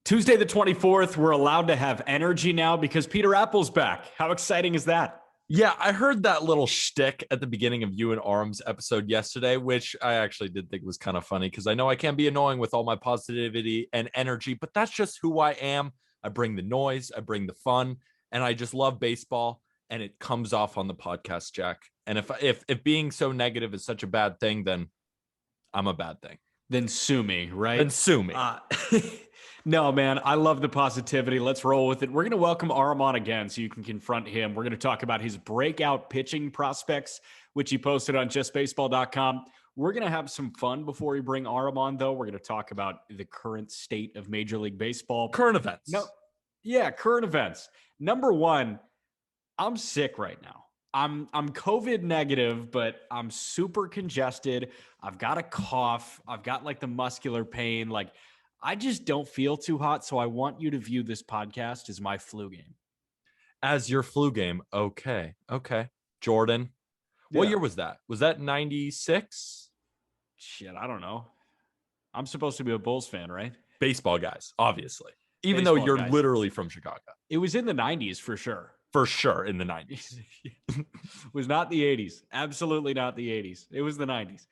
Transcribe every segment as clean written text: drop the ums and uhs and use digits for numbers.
Tuesday the 24th, we're allowed to have energy now because Peter Apple's back. How exciting is that? Yeah, I heard that little shtick at the beginning of you and Arm's episode yesterday, which I actually did think was kind of funny because I know I can be annoying with all my positivity and energy, but that's just who I am. I bring the noise, I bring the fun, and I just love baseball, and it comes off on the podcast, Jack. And if being so negative is such a bad thing, then I'm a bad thing. Then sue me, right? Then sue me. No, man, I love the positivity. Let's roll with it. We're going to welcome Aram on again so you can confront him. We're going to talk about his breakout pitching prospects, which he posted on justbaseball.com. We're going to have some fun before we bring Aram on, though. We're going to talk about the current state of Major League Baseball. Current events. Current events. Number one, I'm sick right now. I'm COVID negative, but I'm super congested. I've got a cough. I've got like the muscular pain. Like, I just don't feel too hot, so I want you to view this podcast as my flu game. As your flu game. Okay. Jordan. What year was that? Was that 96? Shit, I don't know. I'm supposed to be a Bulls fan, right? Baseball guys, obviously. Even Baseball though you're guys. Literally from Chicago. It was in the 90s for sure. For sure in the 90s. It was not the 80s. Absolutely not the 80s. It was the 90s.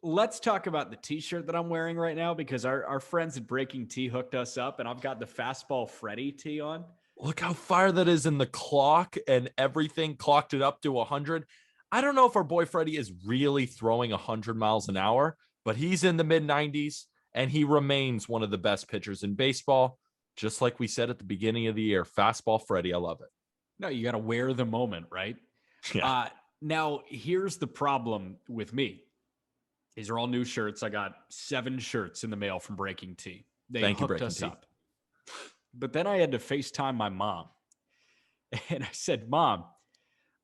Let's talk about the t-shirt that I'm wearing right now because our friends at Breaking Tea hooked us up, and I've got the Fastball Freddy tee on. Look how fire that is in the clock, and everything clocked it up to 100. I don't know if our boy Freddy is really throwing 100 miles an hour, but he's in the mid-90s, and he remains one of the best pitchers in baseball. Just like we said at the beginning of the year, Fastball Freddy, I love it. No, you got to wear the moment, right? Yeah. Now, here's the problem with me. These are all new shirts. I got 7 shirts in the mail from Breaking Tea. They hooked us up. But then I had to FaceTime my mom. And I said, Mom,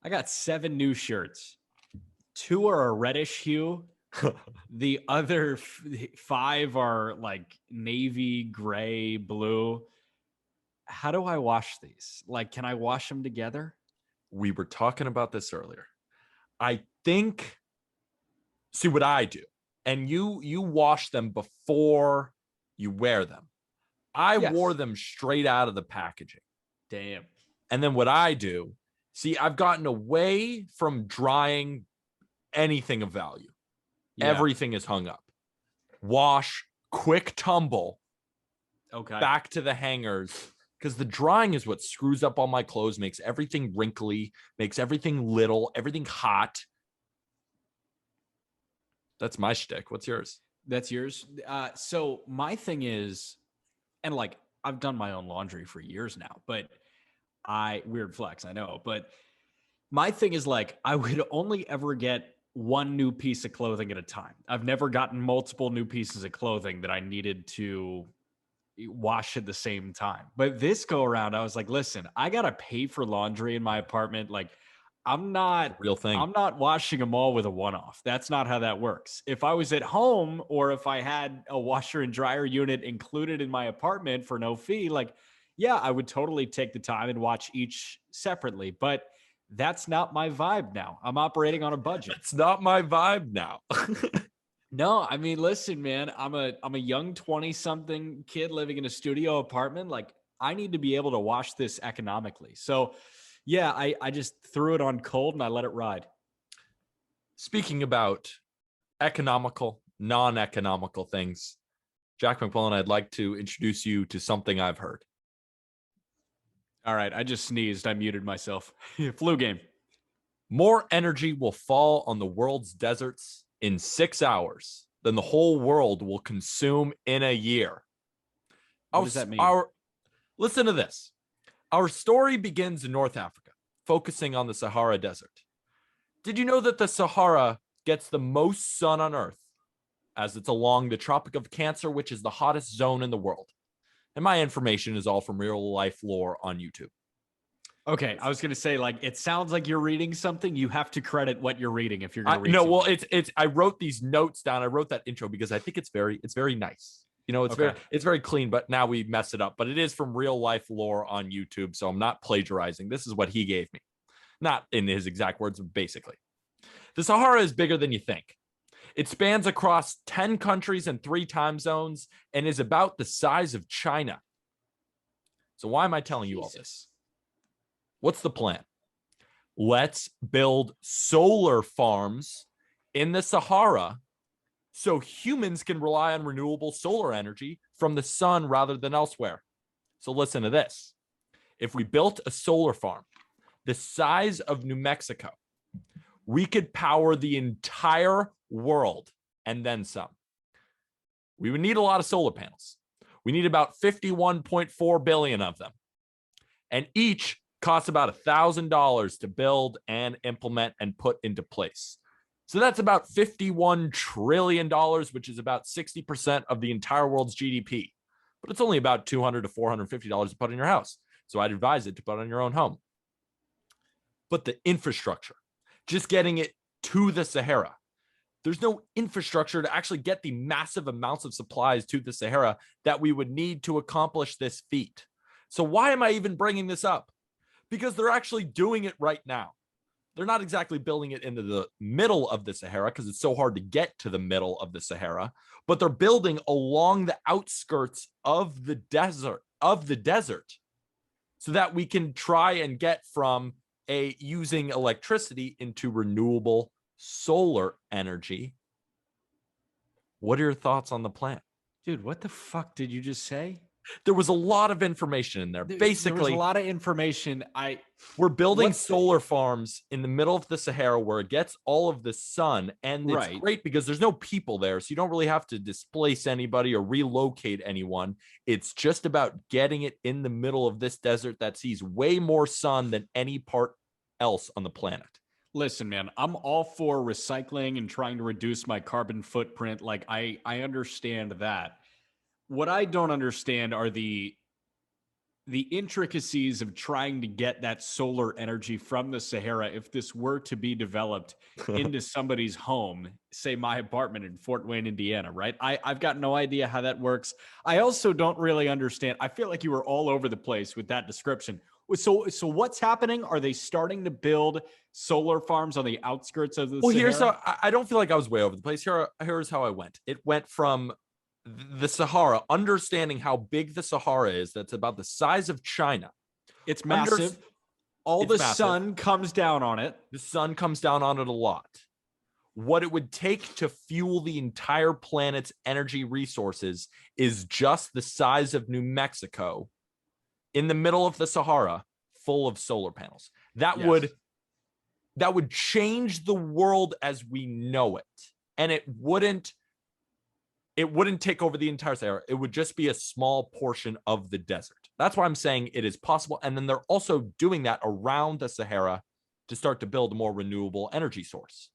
I got 7 new shirts. 2 are a reddish hue. The other 5 are like navy, gray, blue. How do I wash these? Like, can I wash them together? We were talking about this earlier. I think... See what I do. And you wash them before you wear them. I wore them straight out of the packaging. Damn. And then what I do, see, I've gotten away from drying anything of value. Yeah. Everything is hung up. Wash, quick tumble. Okay. Back to the hangers. Because the drying is what screws up all my clothes, makes everything wrinkly, makes everything little, everything hot. That's my shtick. What's yours? That's yours. So my thing is, and like I've done my own laundry for years now, but weird flex, I know. But my thing is like, I would only ever get one new piece of clothing at a time. I've never gotten multiple new pieces of clothing that I needed to wash at the same time. But this go around, I was like, listen, I got to pay for laundry in my apartment. Like, I'm not washing them all with a one-off. That's not how that works. If I was at home or if I had a washer and dryer unit included in my apartment for no fee, like, yeah, I would totally take the time and watch each separately. But that's not my vibe now. I'm operating on a budget. It's not my vibe now. No, I mean, listen, man, I'm a young 20-something kid living in a studio apartment. Like, I need to be able to wash this economically. So yeah, I just threw it on cold and I let it ride. Speaking about economical, non-economical things, Jack McMullen, I'd like to introduce you to something I've heard. All right, I just sneezed. I muted myself. Flu game. More energy will fall on the world's deserts in 6 hours than the whole world will consume in a year. What does that mean? Listen to this. Our story begins in North Africa, focusing on the Sahara Desert. Did you know that the Sahara gets the most sun on Earth, as it's along the Tropic of Cancer, which is the hottest zone in the world? And my information is all from real life lore on YouTube. Okay, I was going to say, like, it sounds like you're reading something. You have to credit what you're reading if you're going to read. No, well, it's. I wrote these notes down. I wrote that intro because I think it's very nice. You know, it's very clean, but now we mess it up. But it is from real life lore on YouTube, so I'm not plagiarizing. This is what he gave me. Not in his exact words, but basically. The Sahara is bigger than you think. It spans across 10 countries and 3 time zones and is about the size of China. So why am I telling you all this? What's the plan? Let's build solar farms in the Sahara so humans can rely on renewable solar energy from the sun rather than elsewhere. So listen to this. If we built a solar farm the size of New Mexico, we could power the entire world and then some. We would need a lot of solar panels. We need about 51.4 billion of them. And each costs about $1,000 to build and implement and put into place. So that's about $51 trillion, which is about 60% of the entire world's GDP. But it's only about $200 to $450 to put in your house. So I'd advise it to put on your own home. But the infrastructure, just getting it to the Sahara, there's no infrastructure to actually get the massive amounts of supplies to the Sahara that we would need to accomplish this feat. So why am I even bringing this up? Because they're actually doing it right now. They're not exactly building it into the middle of the Sahara because it's so hard to get to the middle of the Sahara, but they're building along the outskirts of the desert, so that we can try and get from using electricity into renewable solar energy. What are your thoughts on the plan? Dude, what the fuck did you just say? There was a lot of information in there. Basically, there was a lot of information. We're building solar farms in the middle of the Sahara where it gets all of the sun, and it's great because there's no people there, so you don't really have to displace anybody or relocate anyone. It's just about getting it in the middle of this desert that sees way more sun than any part else on the planet. Listen, man, I'm all for recycling and trying to reduce my carbon footprint. Like, I understand that. What I don't understand are the intricacies of trying to get that solar energy from the Sahara if this were to be developed into somebody's home, say my apartment in Fort Wayne, Indiana, right? I've got no idea how that works. I also don't really understand. I feel like you were all over the place with that description. So what's happening? Are they starting to build solar farms on the outskirts of the Sahara? Here's how I don't feel like I was way over the place. Here's how I went. It went from the Sahara, understanding how big the Sahara is, that's about the size of China. It's massive. Sun comes down on it. The sun comes down on it a lot. What it would take to fuel the entire planet's energy resources is just the size of New Mexico in the middle of the Sahara, full of solar panels. That would change the world as we know it. And it wouldn't take over the entire Sahara. It would just be a small portion of the desert. That's why I'm saying it is possible. And then they're also doing that around the Sahara to start to build a more renewable energy source.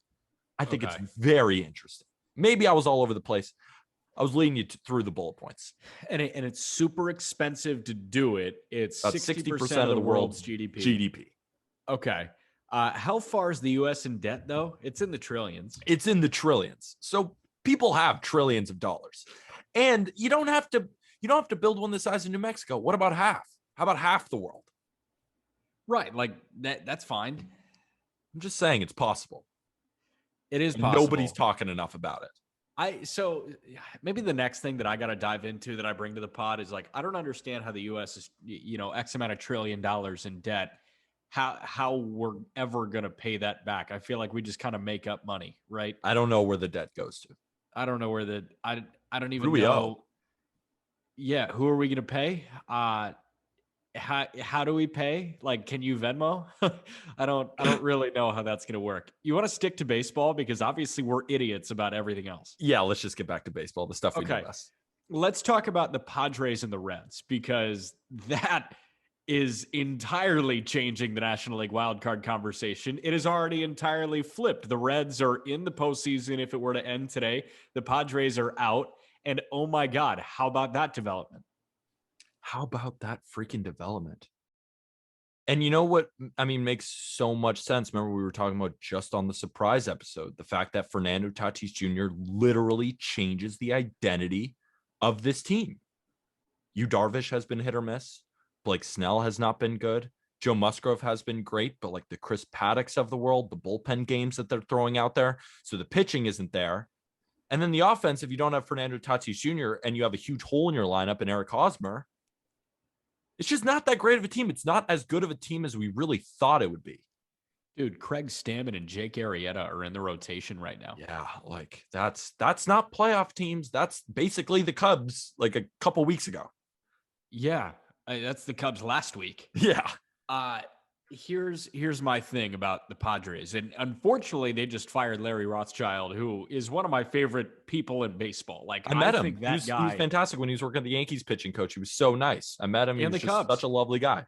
I think it's very interesting. Maybe I was all over the place. I was leading you through the bullet points. And it's super expensive to do it. It's about 60% of the world's GDP. Okay. How far is the U.S. in debt, though? It's in the trillions. It's in the trillions. So people have trillions of dollars, and you don't have to build one the size of New Mexico. What about half? How about half the world? Right, like that's fine. I'm just saying it's possible. It is possible. Nobody's talking enough about it. So maybe the next thing that I got to dive into that I bring to the pod is like, I don't understand how the U.S. is, X amount of $1 trillion in debt. How we're ever going to pay that back. I feel like we just kind of make up money, right? I don't know where the debt goes to. I don't know where I don't even know. Yeah. Who are we going to pay? How do we pay? Like, can you Venmo? I don't really know how that's going to work. You want to stick to baseball because obviously we're idiots about everything else. Yeah. Let's just get back to baseball. The stuff we know best. Let's talk about the Padres and the Reds because that is entirely changing the National League wildcard conversation. It is already entirely flipped. The Reds are in the postseason if it were to end today. The Padres are out. And oh my God, how about that development? How about that freaking development? And you know what? I mean, makes so much sense. Remember, we were talking about just on the surprise episode, the fact that Fernando Tatis Jr. literally changes the identity of this team. Yu Darvish has been hit or miss. Blake Snell has not been good. Joe Musgrove has been great, but like the Chris Paddocks of the world, the bullpen games that they're throwing out there. So the pitching isn't there. And then the offense, if you don't have Fernando Tatis Jr. and you have a huge hole in your lineup in Eric Hosmer, it's just not that great of a team. It's not as good of a team as we really thought it would be. Dude, Craig Stammen and Jake Arrieta are in the rotation right now. Yeah, like that's not playoff teams. That's basically the Cubs like a couple weeks ago. Yeah, that's the Cubs last week. Yeah. Here's my thing about the Padres. And unfortunately, they just fired Larry Rothschild, who is one of my favorite people in baseball. Like I met him. Think that he was fantastic when he was working at the Yankees pitching coach. He was so nice. I met him. He was just such a lovely guy.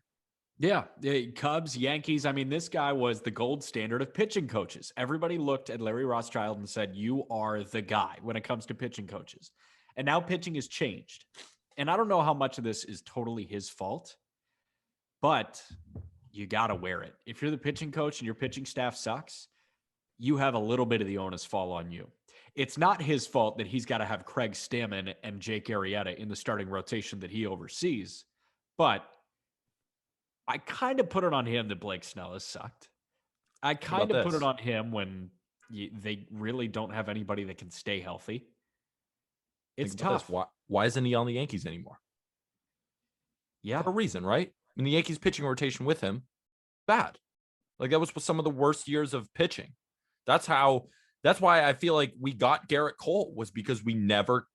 Yeah, the Cubs, Yankees. I mean, this guy was the gold standard of pitching coaches. Everybody looked at Larry Rothschild and said, "You are the guy when it comes to pitching coaches." And now pitching has changed. And I don't know how much of this is totally his fault, but you got to wear it. If you're the pitching coach and your pitching staff sucks, you have a little bit of the onus fall on you. It's not his fault that he's got to have Craig Stammen and Jake Arrieta in the starting rotation that he oversees, but I kind of put it on him that Blake Snell has sucked. I kind of put it on him when they really don't have anybody that can stay healthy. It's tough. Why isn't he on the Yankees anymore? Yeah. For a reason, right? I mean, the Yankees pitching rotation with him, bad. Like that was some of the worst years of pitching. That's why I feel like we got Garrett Cole, was because we never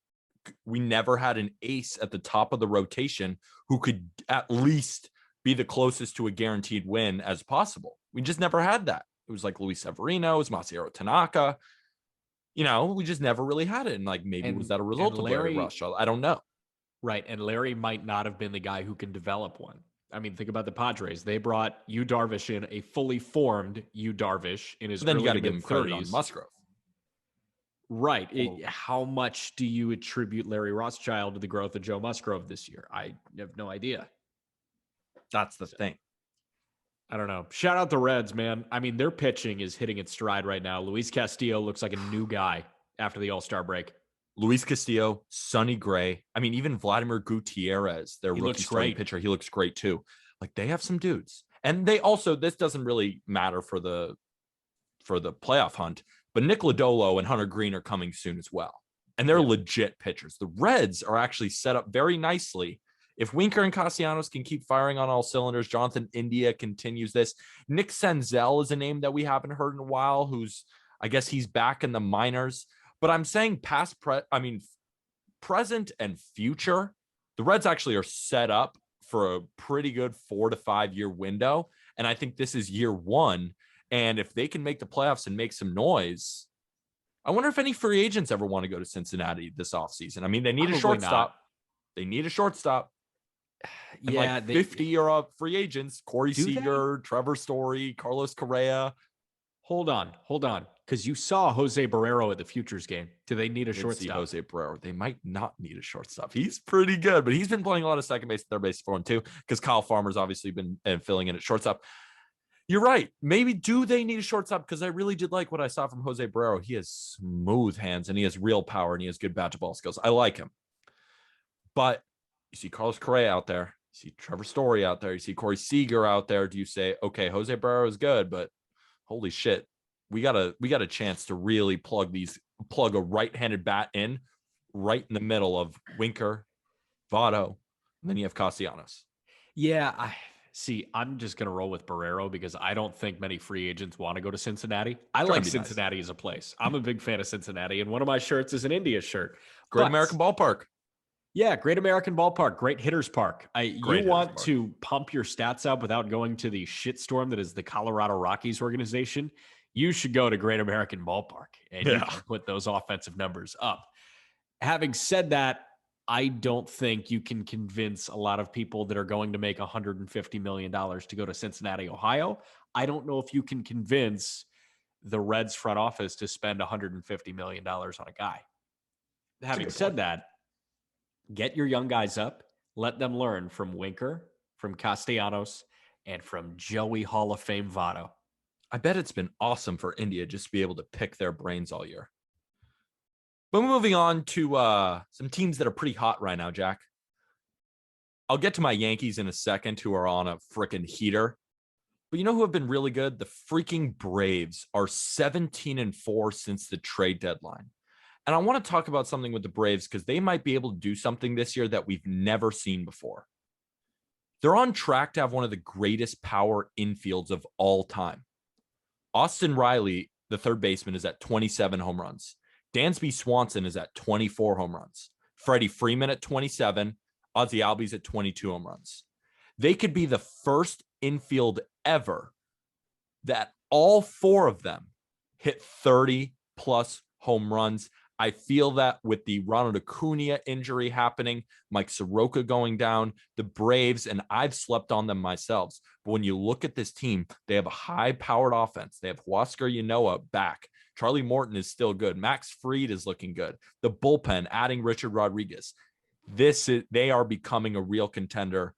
had an ace at the top of the rotation who could at least be the closest to a guaranteed win as possible. We just never had that. It was like Luis Severino, it was Masahiro Tanaka. You know, we just never really had it. And like, maybe was that a result of Larry Rothschild? I don't know. Right. And Larry might not have been the guy who can develop one. I mean, think about the Padres. They brought Yu Darvish in, a fully formed Yu Darvish in his early to mid-30s. Then you got to give him credit on Musgrove. Right. How much do you attribute Larry Rothschild to the growth of Joe Musgrove this year? I have no idea. That's the thing. I don't know. Shout out the Reds, man. I mean, their pitching is hitting its stride right now. Luis Castillo looks like a new guy after the All-Star break. Luis Castillo, Sonny Gray. I mean, even Vladimir Gutierrez, their rookie starting pitcher, he looks great too. Like they have some dudes. And they also, this doesn't really matter for the playoff hunt, but Nick Lodolo and Hunter Green are coming soon as well. And they're legit pitchers. The Reds are actually set up very nicely. If Winker and Castellanos can keep firing on all cylinders, Jonathan India continues this. Nick Senzel is a name that we haven't heard in a while, I guess he's back in the minors. But I'm saying present and future, the Reds actually are set up for a pretty good 4 to 5 year window. And I think this is year one. And if they can make the playoffs and make some noise, I wonder if any free agents ever want to go to Cincinnati this offseason. I mean, they need a shortstop. They need a shortstop. And yeah, like 50-year free agents, Corey Seager, Trevor Story, Carlos Correa. Hold on. Because you saw Jose Barrero at the Futures game. Do they need a shortstop? Jose Barrero. They might not need a shortstop. He's pretty good, but he's been playing a lot of second base and third base for him too, because Kyle Farmer's obviously been filling in at shortstop. You're right. Maybe do they need a shortstop? Because I really did like what I saw from Jose Barrero. He has smooth hands and he has real power and he has good bat to ball skills. I like him. But you see Carlos Correa out there. You see Trevor Story out there. You see Corey Seager out there. Do you say, okay, Jose Barrero is good, but holy shit, we got a chance to really plug a right-handed bat in right in the middle of Winker, Votto, and then you have Castellanos. Yeah, I'm just going to roll with Barrero because I don't think many free agents want to go to Cincinnati. I like Cincinnati as a place. I'm a big fan of Cincinnati, and one of my shirts is an India shirt. Great American ballpark. Yeah, great American ballpark, great hitters park. You want to pump your stats up without going to the shitstorm that is the Colorado Rockies organization, you should go to Great American Ballpark and you can put those offensive numbers up. Having said that, I don't think you can convince a lot of people that are going to make $150 million to go to Cincinnati, Ohio. I don't know if you can convince the Reds front office to spend $150 million on a guy. Having said that, get your young guys up, let them learn from Winker, from Castellanos, and from Joey Hall of Fame Votto. I bet it's been awesome for India just to be able to pick their brains all year. But moving on to some teams that are pretty hot right now, Jack. I'll get to my Yankees in a second, who are on a freaking heater. But you know who have been really good? The freaking Braves are 17-4 since the trade deadline. And I want to talk about something with the Braves because they might be able to do something this year that we've never seen before. They're on track to have one of the greatest power infields of all time. Austin Riley, the third baseman, is at 27 home runs. Dansby Swanson is at 24 home runs. Freddie Freeman at 27. Ozzie Albies at 22 home runs. They could be the first infield ever that all four of them hit 30 plus home runs. I feel that with the Ronald Acuna injury happening, Mike Soroka going down, the Braves, and I've slept on them myself. But when you look at this team, they have a high-powered offense. They have Huascar Ynoa back. Charlie Morton is still good. Max Fried is looking good. The bullpen, adding Richard Rodriguez. They are becoming a real contender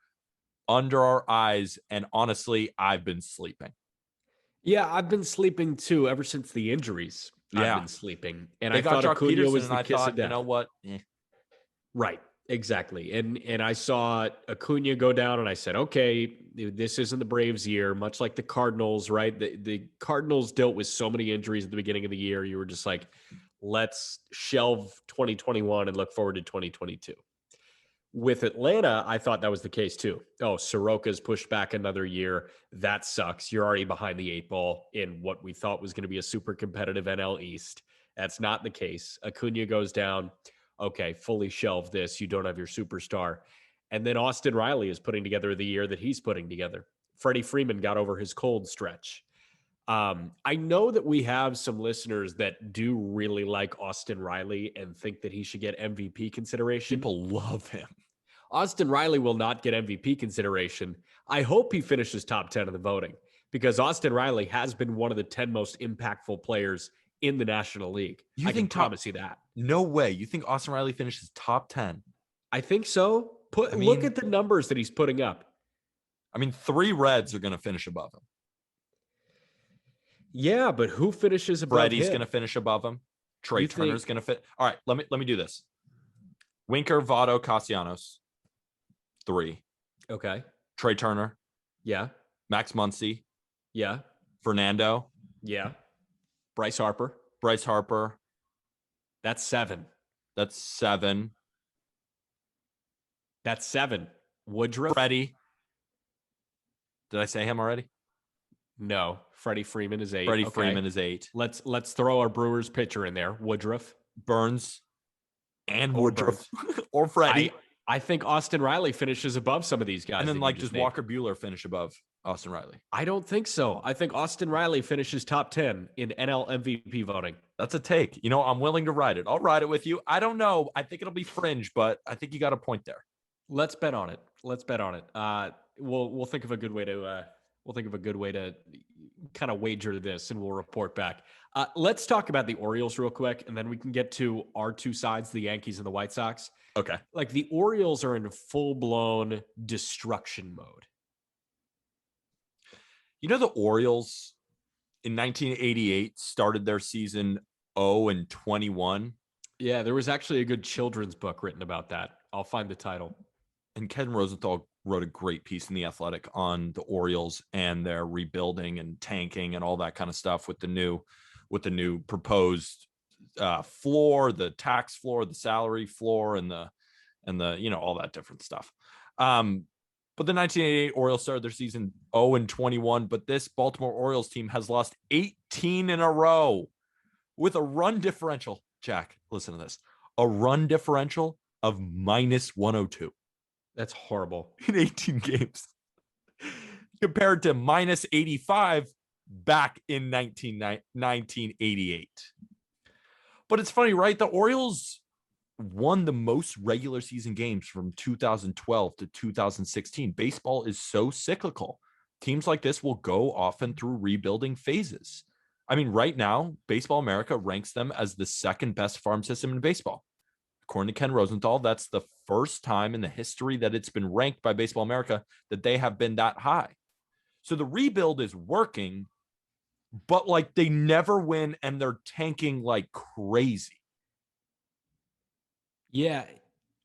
under our eyes. And honestly, I've been sleeping. Yeah, I've been sleeping too ever since the injuries. Yeah. I've been sleeping. And They I got thought Jock Acuna Peterson, was and the I kiss of thought, death. you know what? Right. Exactly. And I saw Acuna go down and I said, okay, this isn't the Braves year, much like the Cardinals, right? The Cardinals dealt with so many injuries at the beginning of the year. You were just like, let's shelve 2021 and look forward to 2022. With Atlanta, I thought that was the case too. Oh, Soroka's pushed back another year. That sucks. You're already behind the eight ball in what we thought was going to be a super competitive NL East. That's not the case. Acuna goes down. Okay, fully shelve this. You don't have your superstar. And then Austin Riley is putting together the year that he's putting together. Freddie Freeman got over his cold stretch. I know that we have some listeners that do really like Austin Riley and think that he should get MVP consideration. People love him. Austin Riley will not get MVP consideration. I hope he finishes top 10 in the voting because Austin Riley has been one of the 10 most impactful players in the National League. I can promise you that. No way. You think Austin Riley finishes top 10? I think so. Look at the numbers that he's putting up. I mean, 3 Reds are going to finish above him. Yeah, but who finishes above Freddie's him? going to finish above him. Trey Turner's going to fit. All right, let me do this. Winker, Votto, Castellanos, 3. Okay. Trey Turner. Yeah. Max Muncy. Yeah. Fernando. Yeah. Bryce Harper. That's 7. That's 7. Woodruff. Freddie. Did I say him already? No. Freddie Freeman is 8. Freeman is 8. Let's throw our Brewers pitcher in there. Woodruff. Burns. And Woodruff. Or Freddie. I think Austin Riley finishes above some of these guys. And then does Walker Buehler finish above Austin Riley? I don't think so. I think Austin Riley finishes top 10 in NL MVP voting. That's a take. I'm willing to ride it. I'll ride it with you. I don't know. I think it'll be fringe, but I think you got a point there. Let's bet on it. We'll think of a good way to kind of wager this, and we'll report back. Let's talk about the Orioles real quick, and then we can get to our two sides, the Yankees and the White Sox. Okay. Like the Orioles are in full-blown destruction mode. The Orioles in 1988 started their season 0-21. Yeah, there was actually a good children's book written about that. I'll find the title. And Ken Rosenthal wrote a great piece in The Athletic on the Orioles and their rebuilding and tanking and all that kind of stuff with the new proposed floor, the tax floor, the salary floor, and the all that different stuff. But the 1988 Orioles started their season 0-21, but this Baltimore Orioles team has lost 18 in a row with a run differential. Jack, listen to this. A run differential of -102. That's horrible. In 18 games. Compared to -85 back in 1988. But it's funny, right? The Orioles won the most regular season games from 2012 to 2016. Baseball is so cyclical. Teams like this will go often through rebuilding phases. I mean, right now, Baseball America ranks them as the second best farm system in baseball. According to Ken Rosenthal, that's the first time in the history that it's been ranked by Baseball America that they have been that high. So the rebuild is working, but they never win and they're tanking like crazy. Yeah.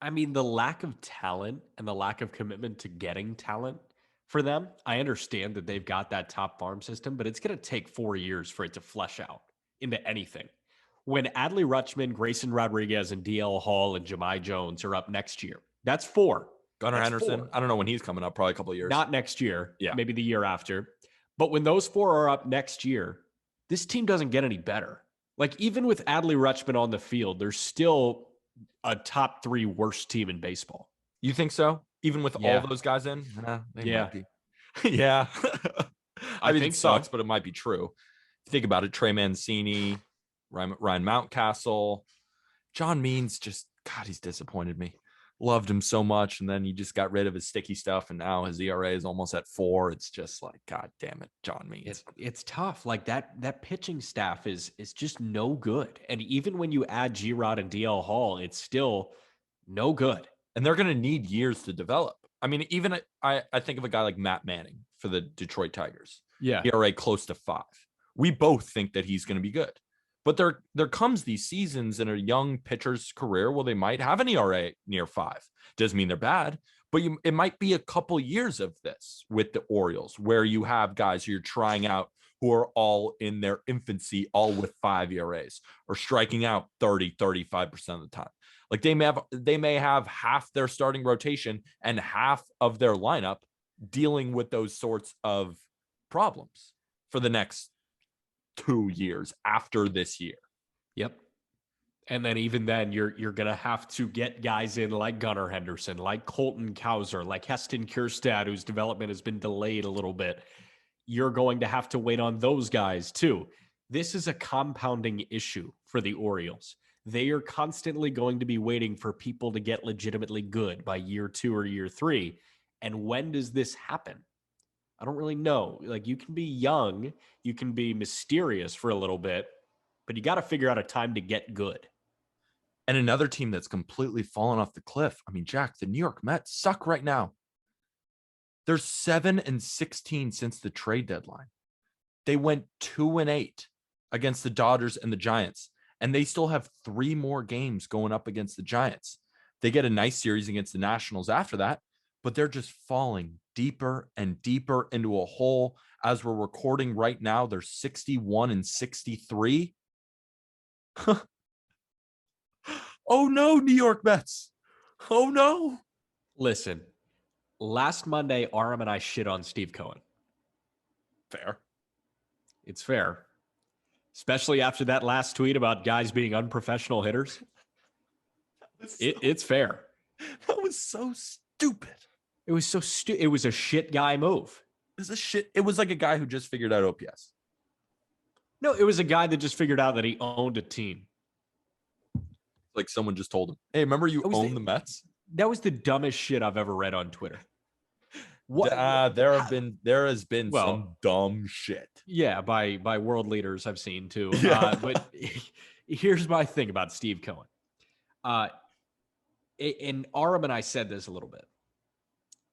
I mean, the lack of talent and the lack of commitment to getting talent for them, I understand that they've got that top farm system, but it's going to take 4 years for it to flesh out into anything. when Adley Rutschman, Grayson Rodriguez, and DL Hall and Jahmai Jones are up next year, that's 4. Gunnar That's Henderson. 4. I don't know when he's coming up. Probably a couple of years. Not next year. Yeah. Maybe the year after. But when those 4 are up next year, this team doesn't get any better. Like, even with Adley Rutschman on the field, there's still a top 3 worst team in baseball. You think so? Even with all those guys in? They might be. Yeah. I mean, think it sucks, so. but it might be true. If you think about it, Trey Mancini, Ryan Mountcastle, John Means, just, God, he's disappointed me. Loved him so much, and then he just got rid of his sticky stuff, and now his ERA is almost at 4. It's just like, God damn it, John Means. It's tough. Like, that pitching staff is just no good. And even when you add G-Rod and DL Hall, it's still no good. And they're going to need years to develop. I mean, even I think of a guy like Matt Manning for the Detroit Tigers. Yeah. ERA close to 5. We both think that he's going to be good. But there comes these seasons in a young pitcher's career where they might have an ERA near 5. Doesn't mean they're bad, but it might be a couple years of this with the Orioles where you have guys who you're trying out who are all in their infancy, all with 5 ERAs or striking out 35% of the time. Like, they may have half their starting rotation and half of their lineup dealing with those sorts of problems for the next 2 years after this year. Yep. And then even then, you're going to have to get guys in like Gunnar Henderson, like Colton Cowser, like Heston Kjerstad, whose development has been delayed a little bit. You're going to have to wait on those guys too. This is a compounding issue for the Orioles. They are constantly going to be waiting for people to get legitimately good by year 2 or year 3. And when does this happen? I don't really know. Like, you can be young, you can be mysterious for a little bit, but you got to figure out a time to get good. And another team that's completely fallen off the cliff. I mean, Jack, the New York Mets suck right now. They're 7-16 since the trade deadline. They went 2-8 against the Dodgers and the Giants, and they still have 3 more games going up against the Giants. They get a nice series against the Nationals after that, but they're just falling deeper and deeper into a hole. As we're recording right now, they're 61-63. Oh no, New York Mets. Oh no. Listen, last Monday, Aram and I shit on Steve Cohen. Fair. It's fair. Especially after that last tweet about guys being unprofessional hitters. It's fair. That was so stupid. It was so stupid. It was a shit guy move. It was like a guy who just figured out OPS. No, it was a guy that just figured out that he owned a team. Like someone just told him, hey, remember you own the Mets? That was the dumbest shit I've ever read on Twitter. What? There has been some dumb shit. Yeah, by world leaders I've seen too. Yeah. But here's my thing about Steve Cohen. And Aram and I said this a little bit.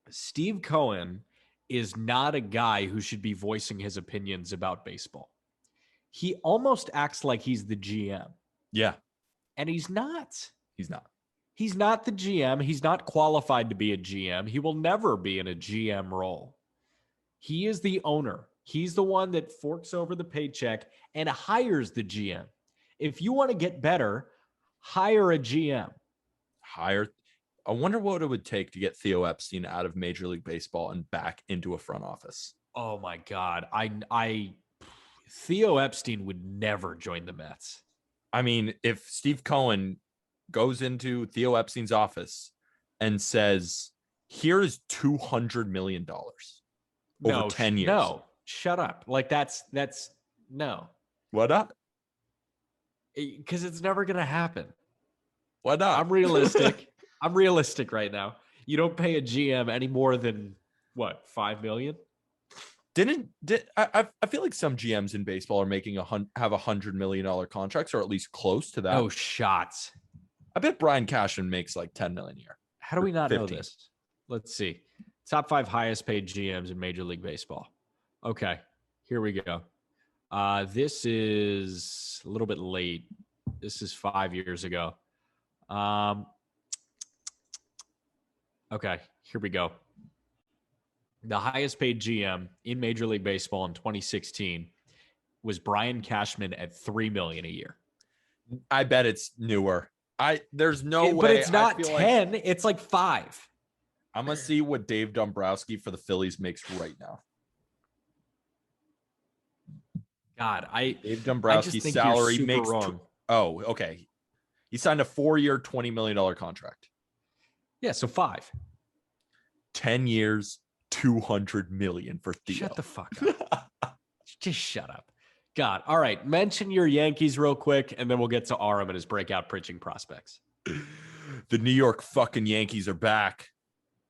Steve Cohen is not a guy who should be voicing his opinions about baseball. He almost acts like he's the GM. Yeah. And he's not. He's not. He's not the GM. He's not qualified to be a GM. He will never be in a GM role. He is the owner. He's the one that forks over the paycheck and hires the GM. If you want to get better, hire a GM. I wonder what it would take to get Theo Epstein out of Major League Baseball and back into a front office. Oh my God. Theo Epstein would never join the Mets. I mean, if Steve Cohen goes into Theo Epstein's office and says, here's $200 million over 10 years. No, shut up. Like that's no. What up? Because it's never going to happen. What up? I'm realistic. I'm realistic right now. You don't pay a GM any more than what, $5 million? I feel like some GMs in baseball are making have $100 million contracts, or at least close to that. Oh, shots. I bet Brian Cashman makes like $10 million a year. How do we not know this? Let's see. Top 5 highest paid GMs in Major League Baseball. Okay, here we go. This is a little bit late. This is 5 years ago. Okay, here we go. The highest paid GM in Major League Baseball in 2016 was Brian Cashman at $3 million a year. I bet it's newer. There's no way. But it's not 10. It's like 5. I'm going to see what Dave Dombrowski for the Phillies makes right now. God, Dave Dombrowski's salary makes wrong. Oh, okay. He signed a 4-year, $20 million contract. Yeah, so 5. 10 years, $200 million for Theo. Shut the fuck up. Just shut up. God. All right. Mention your Yankees real quick, and then we'll get to Aram and his breakout pitching prospects. The New York fucking Yankees are back.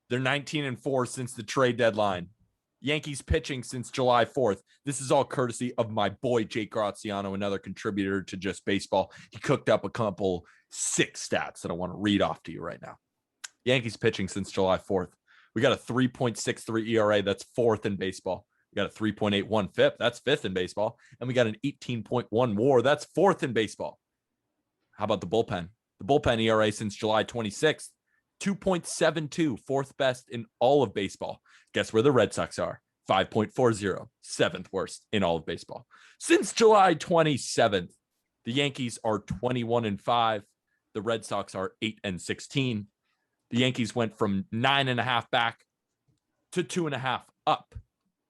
They're 19-4 since the trade deadline. Yankees pitching since July 4th. This is all courtesy of my boy, Jake Graziano, another contributor to Just Baseball. He cooked up a couple 6 stats that I want to read off to you right now. Yankees pitching since July 4th. We got a 3.63 ERA. That's 4th in baseball. We got a 3.81 FIP. That's 5th in baseball. And we got an 18.1 WAR. That's 4th in baseball. How about the bullpen? The bullpen ERA since July 26th, 2.72, 4th best in all of baseball. Guess where the Red Sox are? 5.40, 7th worst in all of baseball. Since July 27th, the Yankees are 21-5. The Red Sox are 8-16. The Yankees went from 9.5 back to 2.5 up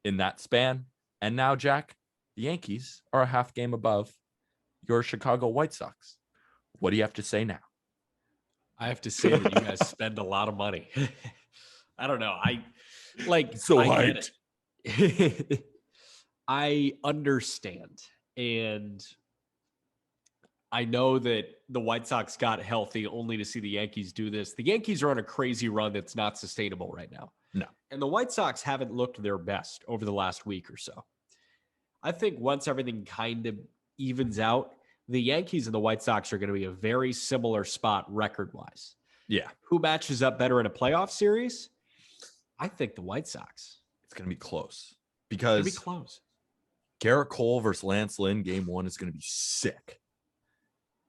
in that span. And now, Jack, the Yankees are a half game above your Chicago White Sox. What do you have to say now? I have to say that you guys spend a lot of money. I don't know. I get it. I understand. And I know that the White Sox got healthy only to see the Yankees do this. The Yankees are on a crazy run that's not sustainable right now. No. And the White Sox haven't looked their best over the last week or so. I think once everything kind of evens out, the Yankees and the White Sox are going to be a very similar spot record-wise. Yeah. Who matches up better in a playoff series? I think the White Sox. It's going to be close. Because Garrett Cole versus Lance Lynn, game 1 is going to be sick.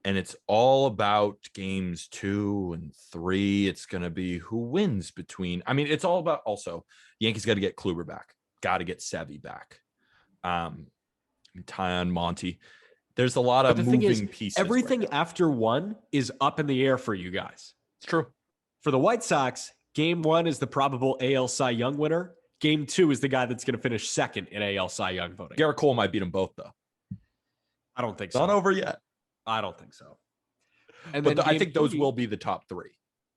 And it's all about games 2 and 3. It's going to be who wins between. I mean, it's all about also Yankees got to get Kluber back. Got to get Sevy back. Tyon, Monty. There's a lot of moving pieces. Everything after 1 is up in the air for you guys. It's true. For the White Sox, game 1 is the probable AL Cy Young winner. Game 2 is the guy that's going to finish second in AL Cy Young voting. Garrett Cole might beat them both, though. I don't think so. Not over yet. I don't think so. And but then I think those will be the top 3.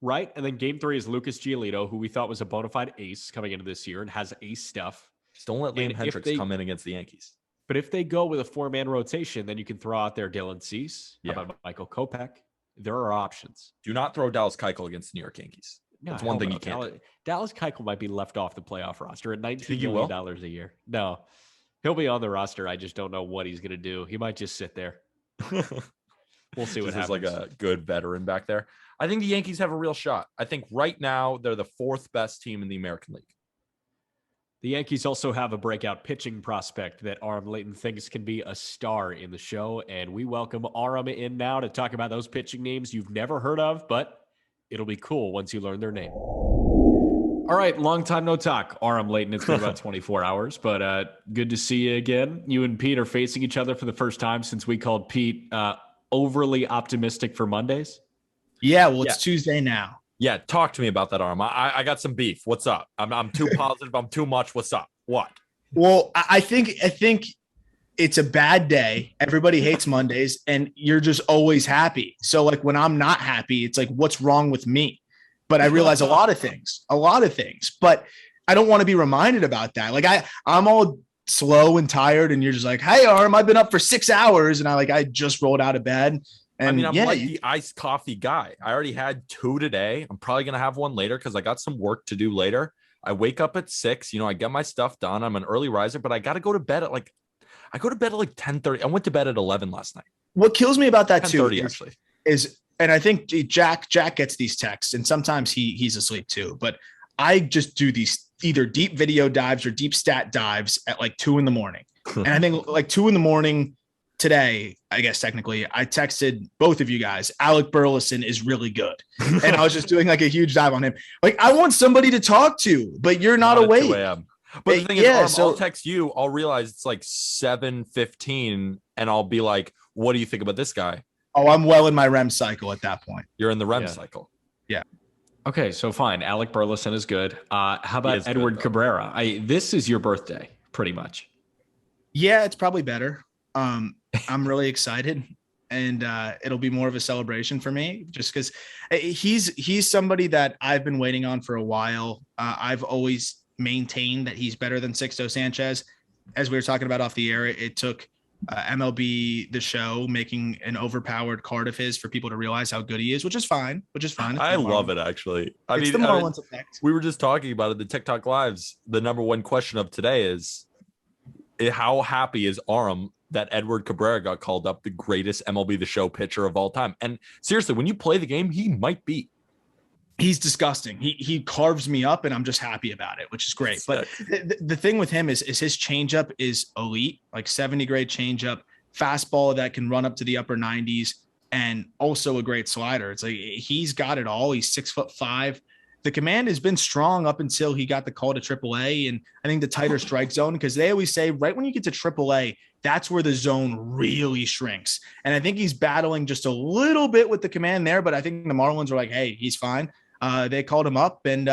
Right? And then game 3 is Lucas Giolito, who we thought was a bona fide ace coming into this year and has ace stuff. Just don't let Liam Hendricks come in against the Yankees. But if they go with a 4-man rotation, then you can throw out there Dylan Cease. Yeah. How about Michael Kopech? There are options. Do not throw Dallas Keuchel against the New York Yankees. That's one thing you can't do. Dallas Keuchel might be left off the playoff roster at $19 million a year. No, he'll be on the roster. I just don't know what he's going to do. He might just sit there. We'll see what happens. Like a good veteran back there. I think the Yankees have a real shot. I think right now they're the 4th best team in the American League. The Yankees also have a breakout pitching prospect that Aram Layton thinks can be a star in the show, and we welcome Aram in now to talk about those pitching names you've never heard of, but it'll be cool once you learn their name. All right, long time no talk, Aram Layton. It's been about 24 hours, but good to see you again. You and Pete are facing each other for the first time since we called Pete overly optimistic for Mondays. Yeah, well, it's Tuesday now. Yeah, talk to me about that, Aram. I got some beef. What's up? I'm too positive. I'm too much. What's up? What? Well, I think it's a bad day. Everybody hates Mondays, and you're just always happy. So, like, when I'm not happy, it's like, what's wrong with me? But I realize a lot of things. But I don't want to be reminded about that. Like, I'm all slow and tired, and you're just like, hey, Aram, I've been up for 6 hours, and I just rolled out of bed. And I mean, I'm the iced coffee guy. I already had 2 today. I'm probably going to have 1 later because I got some work to do later. I wake up at 6. I get my stuff done. I'm an early riser, but I got to go to bed at I go to bed at 10:30. I went to bed at 11 last night. What kills me about that too is, and I think Jack gets these texts, and sometimes he's asleep too, but I just do these either deep video dives or deep stat dives at 2 a.m. And I think 2 a.m. today, I guess technically, I texted both of you guys, Alec Burleson is really good. And I was just doing a huge dive on him. I want somebody to talk to, but you're not awake. But the thing is, I'll text you, I'll realize it's 7:15 and I'll be like, what do you think about this guy? Oh, I'm well in my REM cycle at that point. You're in the REM cycle. Yeah. Okay, so fine. Alec Burleson is good. How about Edward Cabrera? This is your birthday, pretty much. Yeah, it's probably better. I'm really excited, and it'll be more of a celebration for me just because he's somebody that I've been waiting on for a while. I've always maintained that he's better than Sixto Sanchez. As we were talking about off the air, it took MLB The Show making an overpowered card of his for people to realize how good he is, which is fine. I love it, actually. It's the Marlins effect. We were just talking about it. The TikTok Lives, the number one question of today is, how happy is Aram that Edward Cabrera got called up the greatest MLB The Show pitcher of all time? And seriously, when you play the game, he might be. He's disgusting. He carves me up, and I'm just happy about it, which is great. But the thing with him is his changeup is elite, like 70 grade changeup, fastball that can run up to the upper 90s, and also a great slider. It's like he's got it all. He's 6'5". The command has been strong up until he got the call to AAA, and I think the tighter strike zone, because they always say right when you get to AAA, that's where the zone really shrinks. And I think he's battling just a little bit with the command there, but I think the Marlins are like, hey, he's fine. They called him up, and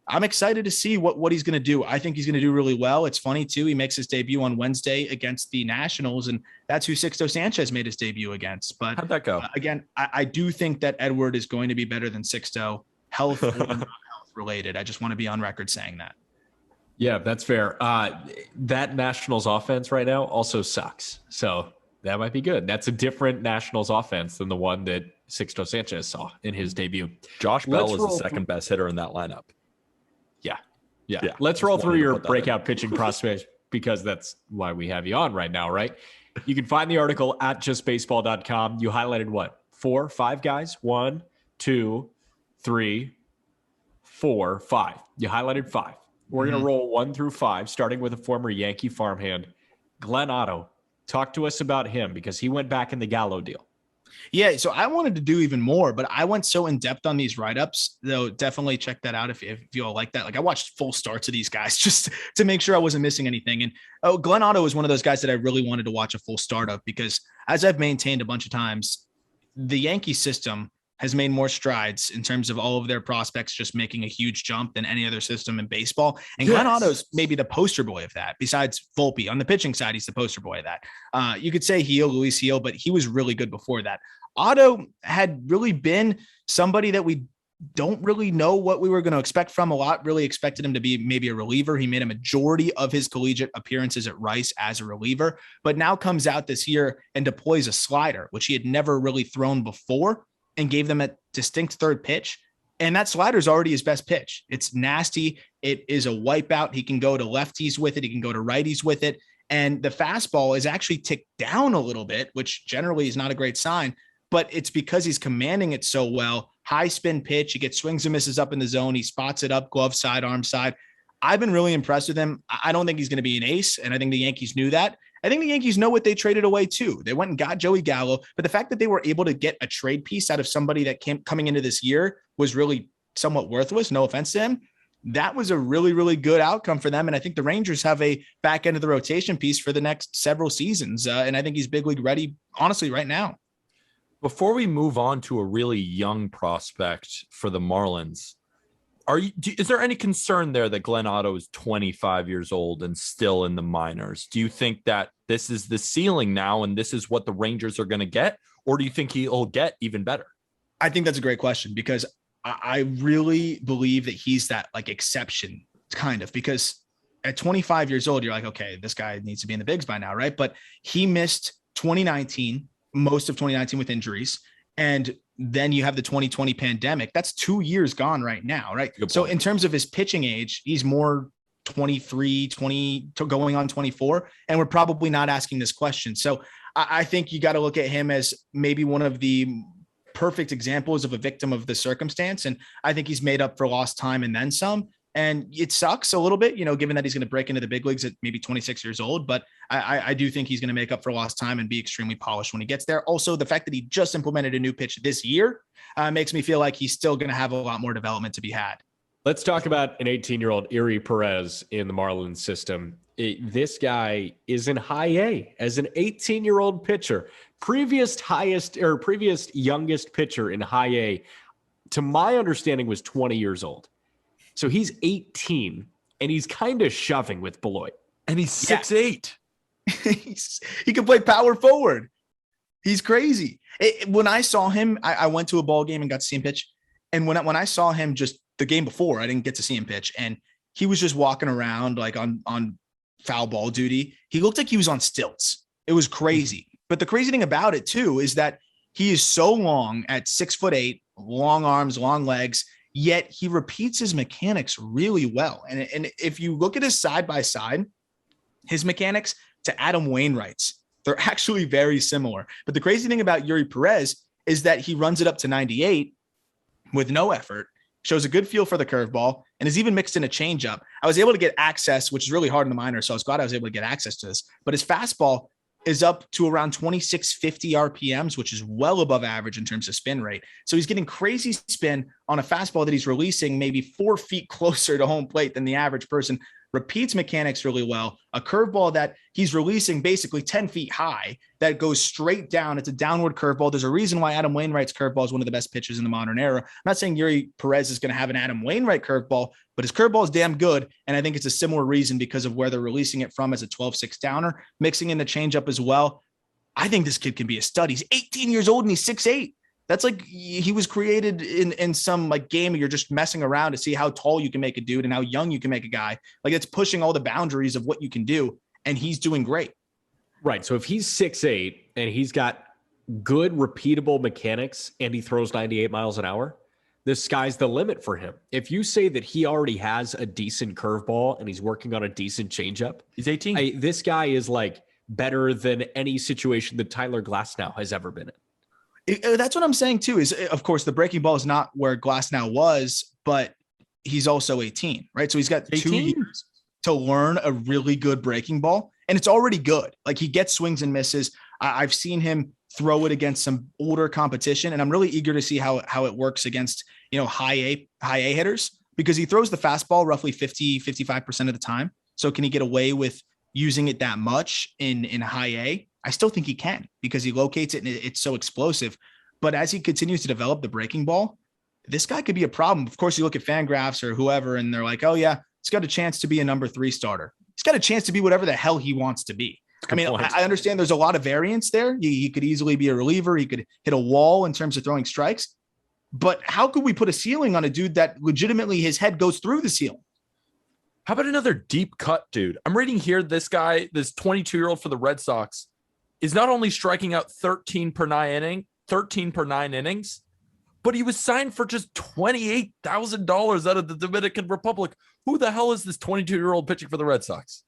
I'm excited to see what he's going to do. I think he's going to do really well. It's funny, too. He makes his debut on Wednesday against the Nationals, and that's who Sixto Sanchez made his debut against. But how'd that go? Again, I do think that Edward is going to be better than Sixto, health or not health related. I just want to be on record saying that. Yeah, that's fair. That Nationals offense right now also sucks. So that might be good. That's a different Nationals offense than the one that Sixto Sanchez saw in his debut. Josh Bell is the second best hitter in that lineup. Yeah. Let's roll through your breakout pitching prospects, because that's why we have you on right now, right? You can find the article at justbaseball.com. You highlighted what? 4, 5 guys? 1, 2, 3, 4, 5. You highlighted 5. We're going to roll 1 through 5, starting with a former Yankee farmhand, Glenn Otto. Talk to us about him, because he went back in the Gallo deal. Yeah, so I wanted to do even more, but I went so in depth on these write-ups, though. Definitely check that out if you all like that. Like, I watched full starts of these guys just to make sure I wasn't missing anything. And Glenn Otto is one of those guys that I really wanted to watch a full start of, because as I've maintained a bunch of times, the Yankee system has made more strides in terms of all of their prospects just making a huge jump than any other system in baseball. And Glenn Otto's maybe the poster boy of that. Besides Volpe, on the pitching side, he's the poster boy of that. You could say Luis Gil, but he was really good before that. Otto had really been somebody that we don't really know what we were going to expect from a lot. Really expected him to be maybe a reliever. He made a majority of his collegiate appearances at Rice as a reliever, but now comes out this year and deploys a slider, which he had never really thrown before, and gave them a distinct third pitch. And that slider is already his best pitch. It's nasty. It is a wipeout. He can go to lefties with it. He can go to righties with it. And the fastball is actually ticked down a little bit, which generally is not a great sign, but it's because he's commanding it so well. High spin pitch. He gets swings and misses up in the zone. He spots it up, glove side, arm side. I've been really impressed with him. I don't think he's going to be an ace, and I think the Yankees knew that. I think the Yankees know what they traded away too. They went and got Joey Gallo, but the fact that they were able to get a trade piece out of somebody that coming into this year was really somewhat worthless. No offense to him. That was a really, really good outcome for them. And I think the Rangers have a back end of the rotation piece for the next several seasons. And I think he's big league ready, honestly, right now. Before we move on to a really young prospect for the Marlins, is there any concern there that Glenn Otto is 25 years old and still in the minors? Do you think that this is the ceiling now and this is what the Rangers are going to get? Or do you think he'll get even better? I think that's a great question, because I really believe that he's that like exception kind of, because at 25 years old, you're like, okay, this guy needs to be in the bigs by now, right? But he missed 2019, most of 2019 with injuries. And then you have the 2020 pandemic. That's 2 years gone right now, right? So in terms of his pitching age, he's more 23, 20, going on 24. And we're probably not asking this question. So I think you got to look at him as maybe one of the perfect examples of a victim of the circumstance. And I think he's made up for lost time and then some. And it sucks a little bit, given that he's going to break into the big leagues at maybe 26 years old. But I do think he's going to make up for lost time and be extremely polished when he gets there. Also, the fact that he just implemented a new pitch this year makes me feel like he's still going to have a lot more development to be had. Let's talk about an 18-year-old Eri Perez in the Marlins system. this guy is in high A as an 18-year-old pitcher, previous youngest pitcher in high A, to my understanding, was 20 years old. So he's 18 and he's kind of shoving with Beloit. And he's 6'8". He can play power forward. He's crazy. When I saw him, I went to a ball game and got to see him pitch. And when I saw him just the game before, I didn't get to see him pitch. And he was just walking around like on foul ball duty. He looked like he was on stilts. It was crazy. But the crazy thing about it too is that he is so long at 6'8", long arms, long legs, yet he repeats his mechanics really well. And if you look at his side by side, his mechanics to Adam Wainwright's, they're actually very similar. But the crazy thing about Yuri Perez is that he runs it up to 98 with no effort, shows a good feel for the curveball, and is even mixed in a changeup. I was able to get access, which is really hard in the minors, so I was glad I was able to get access to this. But his fastball is up to around 2650 RPMs, which is well above average in terms of spin rate. So he's getting crazy spin on a fastball that he's releasing maybe 4 feet closer to home plate than the average person, repeats mechanics really well, a curveball that he's releasing basically 10 feet high that goes straight down. It's a downward curveball. There's a reason why Adam Wainwright's curveball is one of the best pitches in the modern era. I'm not saying Yuri Perez is going to have an Adam Wainwright curveball, but his curveball is damn good. And I think it's a similar reason because of where they're releasing it from as a 12-6 downer, mixing in the changeup as well. I think this kid can be a stud. He's 18 years old and he's 6'8". That's like he was created in some like game where you're just messing around to see how tall you can make a dude and how young you can make a guy. Like it's pushing all the boundaries of what you can do. And he's doing great. Right. So if he's 6'8" and he's got good repeatable mechanics and he throws 98 miles an hour, the sky's the limit for him. If you say that he already has a decent curveball and he's working on a decent changeup, he's 18. This guy is like better than any situation that Tyler Glasnow has ever been in. That's what I'm saying too, is of course the breaking ball is not where Glasnow was, but he's also 18, right? So he's got 2 years to learn a really good breaking ball, and it's already good. Like he gets swings and misses. I've seen him throw it against some older competition, and I'm really eager to see how it works against, high A hitters, because he throws the fastball roughly 55% of the time. So can he get away with using it that much in high A? I still think he can, because he locates it and it's so explosive. But as he continues to develop the breaking ball, this guy could be a problem. Of course, you look at Fangraphs or whoever, and they're like, oh yeah, he's got a chance to be a number 3 starter. He's got a chance to be whatever the hell he wants to be. I mean, I understand there's a lot of variance there. He could easily be a reliever. He could hit a wall in terms of throwing strikes. But how could we put a ceiling on a dude that legitimately his head goes through the ceiling? How about another deep cut dude? I'm reading here, this guy, this 22-year-old for the Red Sox, is not only striking out 13 per 9 innings, but he was signed for just $28,000 out of the Dominican Republic. Who the hell is this 22-year-old pitching for the Red Sox?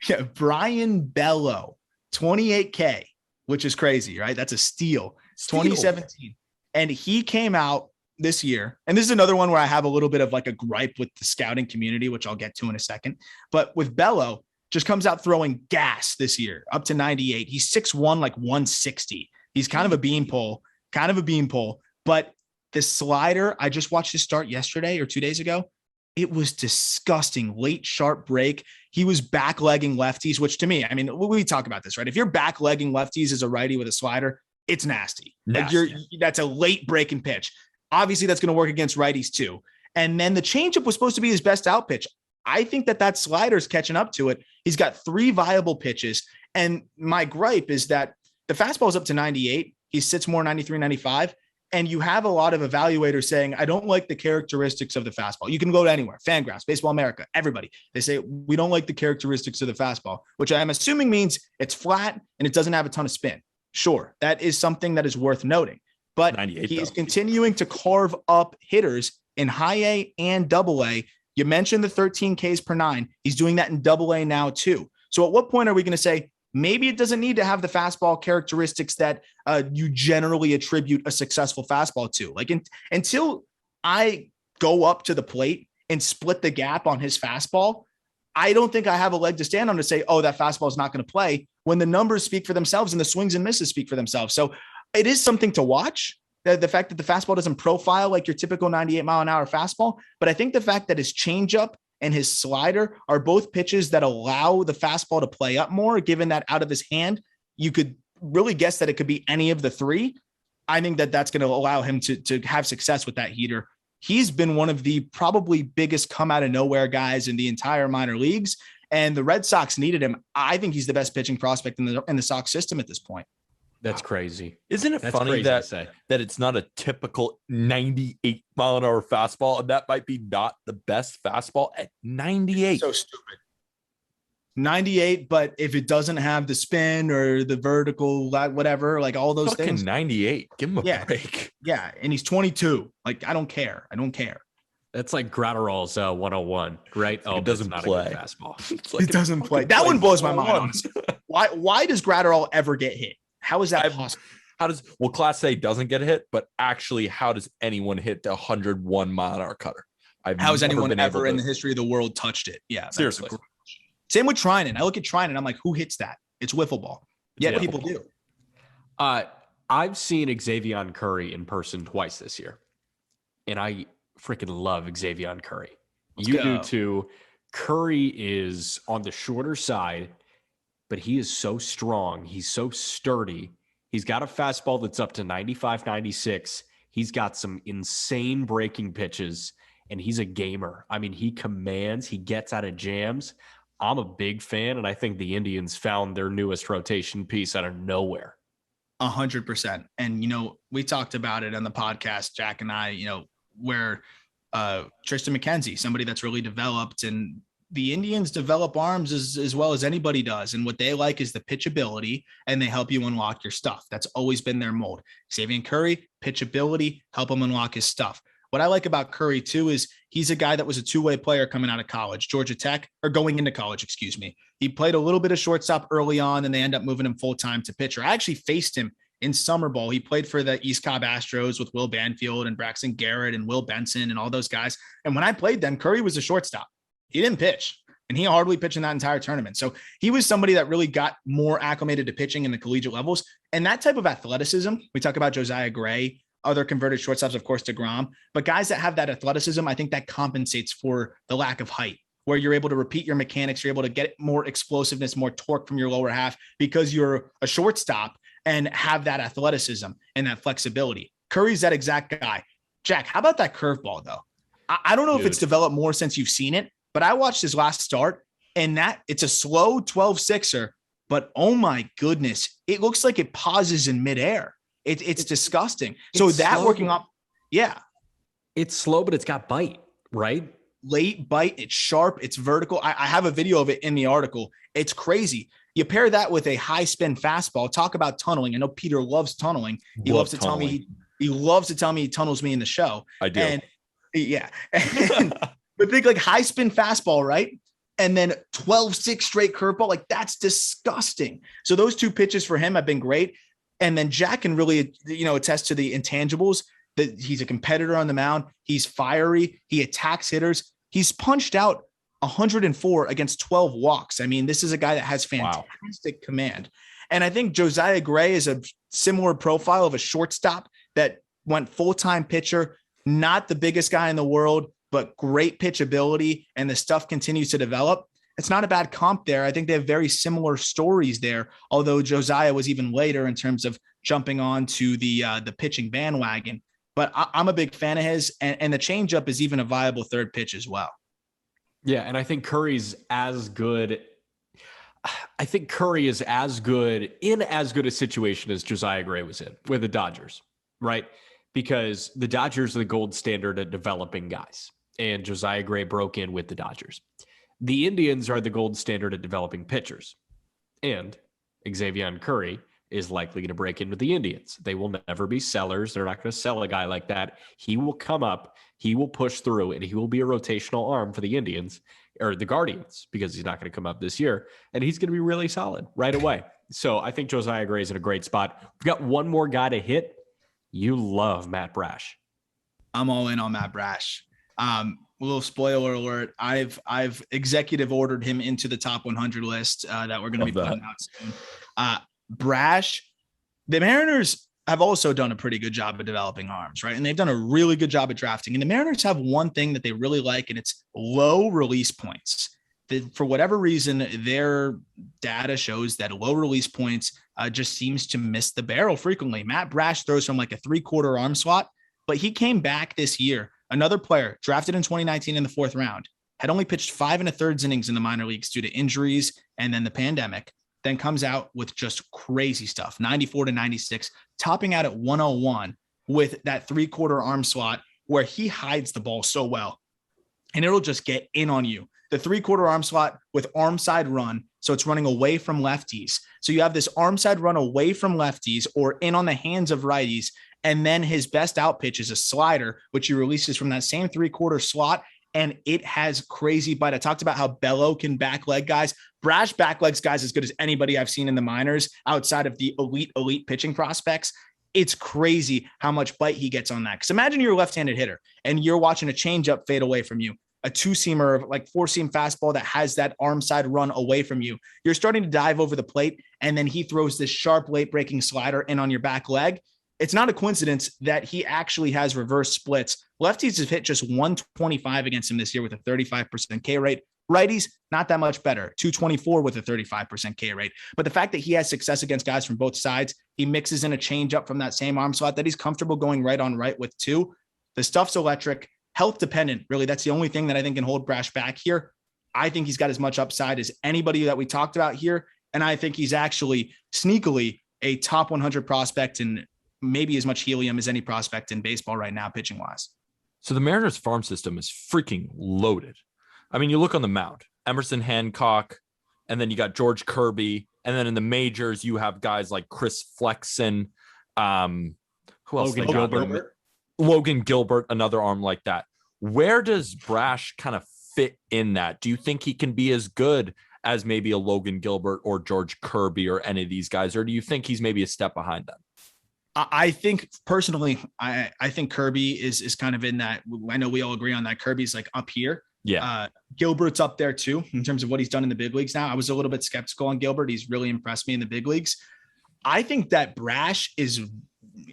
Yeah, Brian Bello, $28K, which is crazy, right? That's a steal. 2017. And he came out this year. And this is another one where I have a little bit of like a gripe with the scouting community, which I'll get to in a second. But with Bello, just comes out throwing gas this year, up to 98. He's 6'1", like 160. He's kind of a beanpole. But the slider, I just watched his start yesterday or 2 days ago. It was disgusting. Late sharp break. He was backlegging lefties, which to me, I mean, we talk about this, right? If you're backlegging lefties as a righty with a slider, it's nasty. Like that's a late breaking pitch. Obviously, that's going to work against righties too. And then the changeup was supposed to be his best out pitch. I think that slider's catching up to it. He's got 3 viable pitches. And my gripe is that the fastball is up to 98. He sits more 93, 95. And you have a lot of evaluators saying, I don't like the characteristics of the fastball. You can go to anywhere, Fangraphs, Baseball America, everybody. They say, we don't like the characteristics of the fastball, which I'm assuming means it's flat and it doesn't have a ton of spin. Sure, that is something that is worth noting. But he is continuing to carve up hitters in high A and double A. You mentioned the 13 Ks per 9. He's doing that in double A now too. So at what point are we going to say, maybe it doesn't need to have the fastball characteristics that you generally attribute a successful fastball to? Like until I go up to the plate and split the gap on his fastball, I don't think I have a leg to stand on to say, oh, that fastball is not going to play, when the numbers speak for themselves and the swings and misses speak for themselves. So it is something to watch, the fact that the fastball doesn't profile like your typical 98 mile an hour fastball. But I think the fact that his changeup and his slider are both pitches that allow the fastball to play up more, given that out of his hand, you could really guess that it could be any of the three. I think that that's going to allow him to have success with that heater. He's been one of the probably biggest come out of nowhere guys in the entire minor leagues, and the Red Sox needed him. I think he's the best pitching prospect in the Sox system at this point. That's crazy. Isn't it funny that it's not a typical 98 mile an hour fastball, and that might be not the best fastball at 98? So stupid. 98, but if it doesn't have the spin or the vertical, whatever, like all those things. 98. Give him a break. Yeah, and he's 22. Like, I don't care. That's like Gratterall's 101, right? Oh, it doesn't play. Fastball. It doesn't play. That one blows my mind, honestly. Why does Gratterall ever get hit? How is that possible? Class A doesn't get hit, but actually, how does anyone hit the 101 mile an hour cutter? How has anyone ever in the history of the world touched it? Yeah, seriously. Same with Trinan. I look at Trinan, I'm like, who hits that? It's wiffle ball. Yet people do. I've seen Xavion Curry in person twice this year, and I freaking love Xavion Curry. You do too. Curry is on the shorter side, but he is so strong. He's so sturdy. He's got a fastball that's up to 95, 96. He's got some insane breaking pitches, and he's a gamer. I mean, he commands. He gets out of jams. I'm a big fan, and I think the Indians found their newest rotation piece out of nowhere. 100%. And, we talked about it on the podcast, Jack and I, where Tristan McKenzie, somebody that's really developed, and the Indians develop arms as well as anybody does. And what they like is the pitchability, and they help you unlock your stuff. That's always been their mold. Xavion Curry, pitchability, help him unlock his stuff. What I like about Curry too is he's a guy that was a two-way player coming out of college, Georgia Tech, or going into college, excuse me. He played a little bit of shortstop early on, and they end up moving him full-time to pitcher. I actually faced him in summer ball. He played for the East Cobb Astros with Will Banfield and Braxton Garrett and Will Benson and all those guys. And when I played them, Curry was a shortstop. He didn't pitch, and he hardly pitched in that entire tournament. So he was somebody that really got more acclimated to pitching in the collegiate levels. And that type of athleticism, we talk about Josiah Gray, other converted shortstops, of course, DeGrom, but guys that have that athleticism, I think that compensates for the lack of height, where you're able to repeat your mechanics. You're able to get more explosiveness, more torque from your lower half because you're a shortstop and have that athleticism and that flexibility. Curry's that exact guy. Jack, how about that curveball though? I don't know if it's developed more since you've seen it, but I watched his last start, and that it's a slow 12-6er, but oh my goodness, it looks like it pauses in midair. It's disgusting. So it's that slow. Working up. Yeah. It's slow, but it's got bite, right? Late bite. It's sharp. It's vertical. I have a video of it in the article. It's crazy. You pair that with a high spin fastball. Talk about tunneling. I know Peter loves tunneling. He loves to tell me he tunnels me in the show. I do. And yeah. But think like high spin fastball, right? And then 12-6 straight curveball. Like that's disgusting. So those two pitches for him have been great. And then Jack can really, attest to the intangibles that he's a competitor on the mound. He's fiery. He attacks hitters. He's punched out 104 against 12 walks. I mean, this is a guy that has fantastic command. And I think Josiah Gray is a similar profile of a shortstop that went full-time pitcher, not the biggest guy in the world, but great pitchability, and the stuff continues to develop. It's not a bad comp there. I think they have very similar stories there, although Josiah was even later in terms of jumping on to the pitching bandwagon. But I'm a big fan of his, and the changeup is even a viable third pitch as well. Yeah, and I think Curry's as good. I think Curry is as good a situation as Josiah Gray was in with the Dodgers, right? Because the Dodgers are the gold standard at developing guys, and Josiah Gray broke in with the Dodgers. The Indians are the gold standard at developing pitchers, and Xavion Curry is likely going to break in with the Indians. They will never be sellers. They're not going to sell a guy like that. He will come up, he will push through, and he will be a rotational arm for the Indians or the Guardians, because he's not going to come up this year, and he's going to be really solid right away. So I think Josiah Gray is in a great spot. We've got one more guy to hit. You love Matt Brash. I'm all in on Matt Brash. A little spoiler alert. I've executive ordered him into the top 100 list that we're going to be putting out soon. Brash, the Mariners have also done a pretty good job of developing arms, right? And they've done a really good job of drafting. And the Mariners have one thing that they really like, and it's low release points. For whatever reason, their data shows that low release points just seems to miss the barrel frequently. Matt Brash throws from like a 3/4 arm slot, but he came back this year. Another player drafted in 2019 in the 4th round, had only pitched 5 1/3 innings in the minor leagues due to injuries and then the pandemic, then comes out with just crazy stuff, 94 to 96, topping out at 101 with that 3/4 arm slot where he hides the ball so well. And it'll just get in on you. The 3/4 arm slot with arm side run. So it's running away from lefties. So you have this arm side run away from lefties or in on the hands of righties. And then his best out pitch is a slider, which he releases from that same 3/4 slot. And it has crazy bite. I talked about how Bello can back leg guys. Brash back legs guys as good as anybody I've seen in the minors outside of the elite pitching prospects. It's crazy how much bite he gets on that. Because imagine you're a left-handed hitter and you're watching a changeup fade away from you, a 2-seamer, like 4-seam fastball that has that arm side run away from you. You're starting to dive over the plate, and then he throws this sharp late-breaking slider in on your back leg. It's not a coincidence that he actually has reverse splits. Lefties have hit just 125 against him this year with a 35% K rate. Righties, not that much better, 224 with a 35% K rate. But the fact that he has success against guys from both sides, he mixes in a changeup from that same arm slot that he's comfortable going right on right with too. The stuff's electric, health dependent. Really, that's the only thing that I think can hold Brash back here. I think he's got as much upside as anybody that we talked about here. And I think he's actually sneakily a top 100 prospect and maybe as much helium as any prospect in baseball right now, pitching wise. So the Mariners farm system is freaking loaded. I mean, you look on the mound, Emerson Hancock, and then you got George Kirby. And then in the majors, you have guys like Chris Flexen. Who else? Logan Gilbert, another arm like that. Where does Brash kind of fit in that? Do you think he can be as good as maybe a Logan Gilbert or George Kirby or any of these guys? Or do you think he's maybe a step behind them? I think personally, I think Kirby is kind of in that. I know we all agree on that. Kirby's like up here. Yeah. Gilbert's up there too, in terms of what he's done in the big leagues now. I was a little bit skeptical on Gilbert. He's really impressed me in the big leagues. I think that Brash is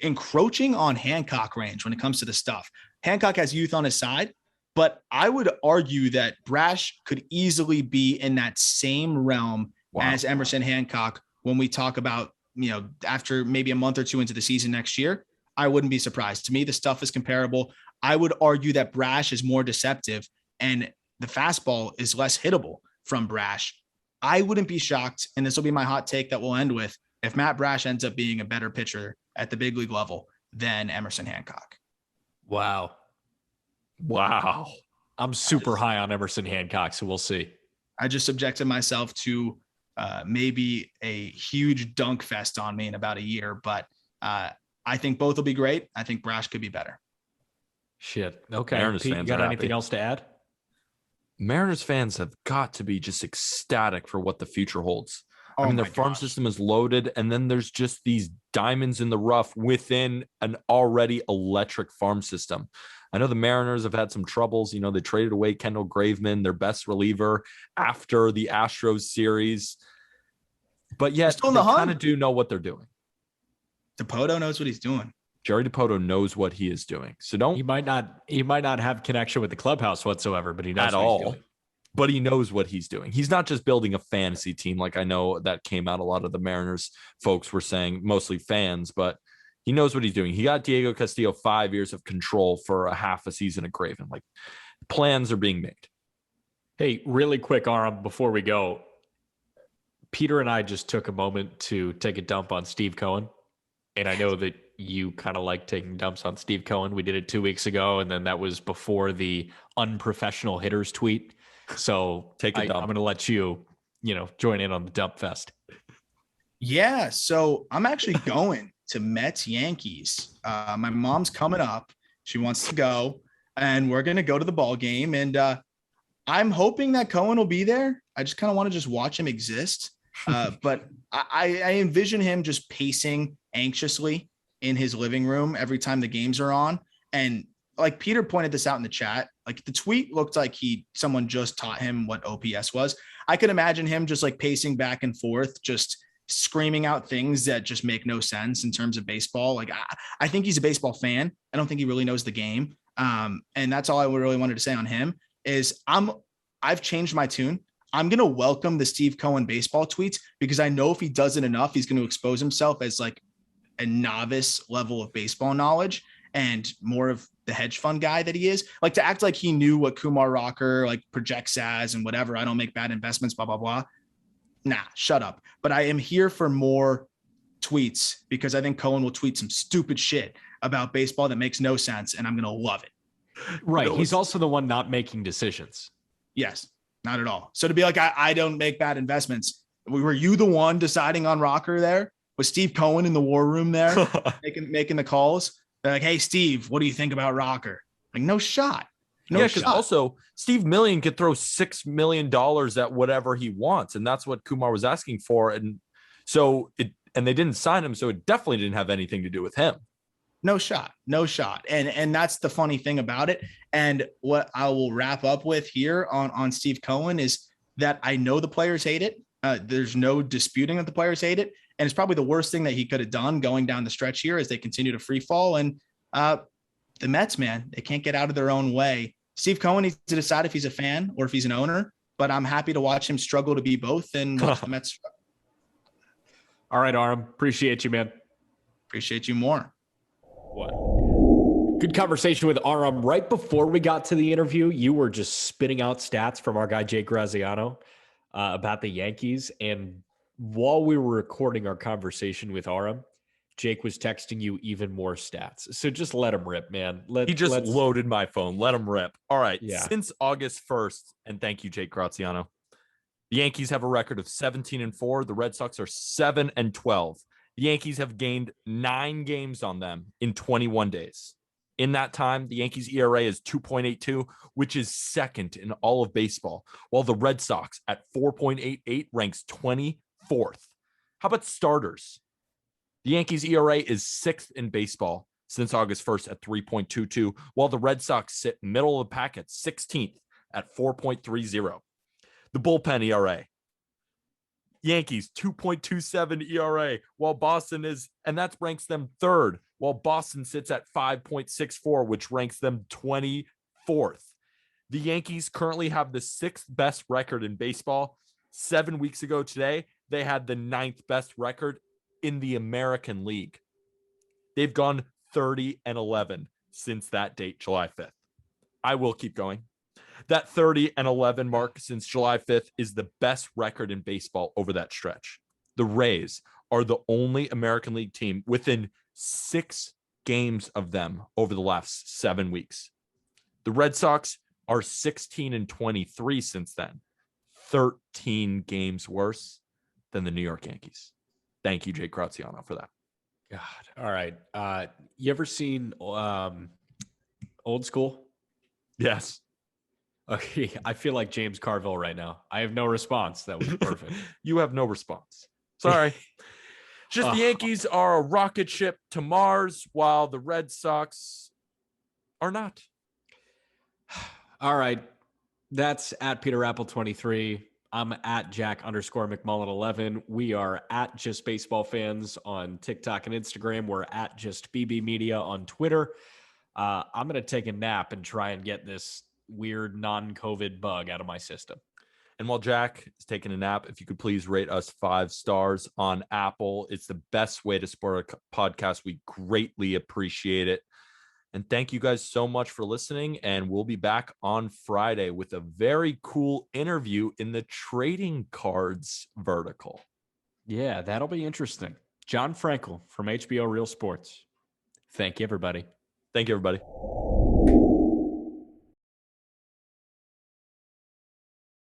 encroaching on Hancock range when it comes to the stuff. Hancock has youth on his side, but I would argue that Brash could easily be in that same realm as Emerson Hancock when we talk about, after maybe a month or two into the season next year. I wouldn't be surprised. To me, the stuff is comparable. I would argue that Brash is more deceptive and the fastball is less hittable from Brash. I wouldn't be shocked, and this will be my hot take that we'll end with, if Matt Brash ends up being a better pitcher at the big league level than Emerson Hancock. Wow. I'm super high on Emerson Hancock, so we'll see. I just subjected myself to maybe a huge dunk fest on me in about a year, but I think both will be great. I think Brash could be better. Shit. Okay. Pete, you got anything else to add? Mariners fans have got to be just ecstatic for what the future holds. I mean, their farm system is loaded, and then there's just these diamonds in the rough within an already electric farm system. I know the Mariners have had some troubles. They traded away Kendall Graveman, their best reliever, after the Astros series. But yet, they kind of do know what they're doing. Dipoto knows what he's doing. Jerry Dipoto knows what he is doing. So he might not have connection with the clubhouse whatsoever, but he knows at all. But he knows what he's doing. He's not just building a fantasy team. Like I know that came out. A lot of the Mariners folks were saying, mostly fans, but he knows what he's doing. He got Diego Castillo 5 years of control for a half a season at Graven. Like plans are being made. Hey, really quick, Aram, before we go, Peter and I just took a moment to take a dump on Steve Cohen. And I know that you kind of like taking dumps on Steve Cohen. We did it 2 weeks ago, and then that was before the unprofessional hitters tweet. So take a dump. I'm going to let you, join in on the dump fest. Yeah. So I'm actually going to Mets Yankees. My mom's coming up. She wants to go, and we're going to go to the ball game. And I'm hoping that Cohen will be there. I just kind of want to just watch him exist. But I envision him just pacing anxiously in his living room every time the games are on. And like Peter pointed this out in the chat, like the tweet looked like someone just taught him what OPS was. I could imagine him just like pacing back and forth, just screaming out things that just make no sense in terms of baseball. Like I think he's a baseball fan. I don't think he really knows the game. And that's all I really wanted to say on him is I've changed my tune. I'm going to welcome the Steve Cohen baseball tweets because I know if he does it enough, he's going to expose himself as like a novice level of baseball knowledge and more of the hedge fund guy that he is. Like to act like he knew what Kumar Rocker like projects as and whatever. I don't make bad investments, blah, blah, blah. Nah, shut up. But I am here for more tweets because I think Cohen will tweet some stupid shit about baseball that makes no sense. And I'm going to love it. Right. He's also the one not making decisions. Yes, not at all. So to be like, I don't make bad investments. Were you the one deciding on Rocker there? Was Steve Cohen in the war room there making the calls? They're like, hey, Steve, what do you think about Rocker? Like, no shot. No because also Steve Million could throw $6 million at whatever he wants. And that's what Kumar was asking for. And so and they didn't sign him. So it definitely didn't have anything to do with him. No shot. And that's the funny thing about it. And what I will wrap up with here on Steve Cohen is that I know the players hate it. There's no disputing that the players hate it. And it's probably the worst thing that he could have done going down the stretch here as they continue to free fall. And the Mets, man, they can't get out of their own way. Steve Cohen needs to decide if he's a fan or if he's an owner, but I'm happy to watch him struggle to be both and watch the Mets struggle. All right, Aram. Appreciate you, man. Appreciate you more. What? Good conversation with Aram. Right before we got to the interview, you were just spitting out stats from our guy, Jake Graziano, about the Yankees. And while we were recording our conversation with Aram, Jake was texting you even more stats. So just let him rip, man. He just loaded my phone. Let him rip. All right. Yeah. Since August 1st, and thank you, Jake Graziano, the Yankees have a record of 17-4. The Red Sox are 7-12. The Yankees have gained 9 games on them in 21 days. In that time, the Yankees ERA is 2.82, which is second in all of baseball, while the Red Sox at 4.88 ranks 24th. How about starters? The Yankees ERA is 6th in baseball since August 1st at 3.22, while the Red Sox sit middle of the pack at 16th at 4.30. The bullpen ERA. Yankees 2.27 ERA, while Boston and that ranks them 3rd, while Boston sits at 5.64, which ranks them 24th. The Yankees currently have the 6th best record in baseball. 7 weeks ago today, they had the 9th best record in the American League. They've gone 30-11 since that date, July 5th. I will keep going. That 30-11 mark since July 5th is the best record in baseball over that stretch. The Rays are the only American League team within 6 games of them over the last 7 weeks. The Red Sox are 16-23 since then, 13 games worse than the New York Yankees. Thank you, Jake Graziano, for that. God. All right. You ever seen Old School? Yes. Okay. I feel like James Carville right now. I have no response. That was perfect. You have no response. Sorry. Just the Yankees are a rocket ship to Mars, while the Red Sox are not. All right. That's at Peter Apple 23. I'm at Jack_McMullen11. We are at Just Baseball Fans on TikTok and Instagram. We're at Just BB Media on Twitter. I'm going to take a nap and try and get this weird non-COVID bug out of my system. And while Jack is taking a nap, if you could please rate us 5 stars on Apple. It's the best way to support a podcast. We greatly appreciate it. And thank you guys so much for listening. And we'll be back on Friday with a very cool interview in the trading cards vertical. Yeah, that'll be interesting. John Frankel from HBO Real Sports. Thank you, everybody. Thank you, everybody.